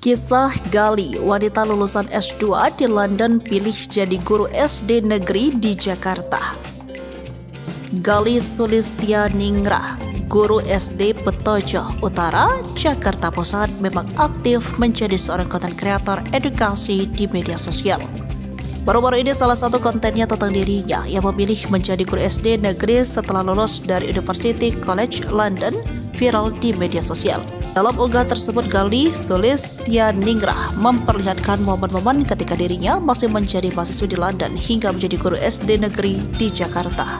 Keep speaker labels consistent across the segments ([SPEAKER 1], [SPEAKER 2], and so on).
[SPEAKER 1] Kisah Gali, wanita lulusan S2 di London pilih jadi guru SD negeri di Jakarta. Gali Sulistianingrat, guru SD Petojo Utara, Jakarta Pusat, memang aktif menjadi seorang konten kreator edukasi di media sosial. Baru-baru ini salah satu kontennya tentang dirinya yang memilih menjadi guru SD negeri setelah lulus dari University College London viral di media sosial. Dalam unggahan tersebut, Gali Sulistianingrat memperlihatkan momen-momen ketika dirinya masih menjadi mahasiswa di London hingga menjadi guru SD negeri di Jakarta.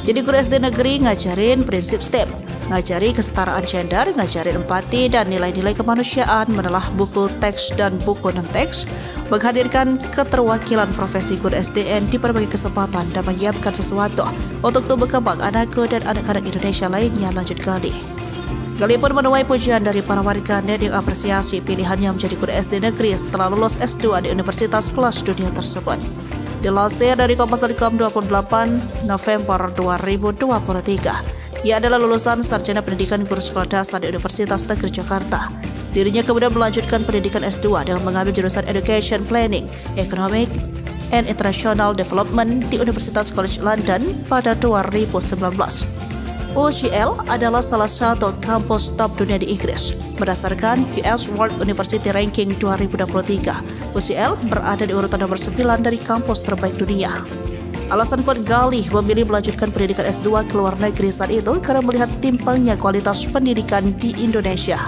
[SPEAKER 1] Jadi guru SD negeri ngajarin prinsip STEM, ngajari kesetaraan gender, ngajarin empati dan nilai-nilai kemanusiaan, menelah buku teks dan buku non-teks, menghadirkan keterwakilan profesi guru SDN di berbagai kesempatan dan menyiapkan sesuatu untuk tumbuh kembang anakku dan anak-anak Indonesia lainnya, lanjut Gali. Gali pun menuai pujian dari para warganet yang apresiasi pilihannya menjadi guru SD negeri setelah lulus S2 di universitas kelas dunia tersebut. Dilansir dari Kompas.com 28 November 2023, ia adalah lulusan sarjana pendidikan guru sekolah dasar di Universitas Negeri Jakarta. Dirinya kemudian melanjutkan pendidikan S2 dengan mengambil jurusan Education Planning, Economic and International Development di Universitas College London pada 2019. UCL adalah salah satu kampus top dunia di Inggris. Berdasarkan QS World University Ranking 2023, UCL berada di urutan nomor 9 dari kampus terbaik dunia. Alasan kuat Gali memilih melanjutkan pendidikan S2 ke luar negeri saat itu karena melihat timpangnya kualitas pendidikan di Indonesia.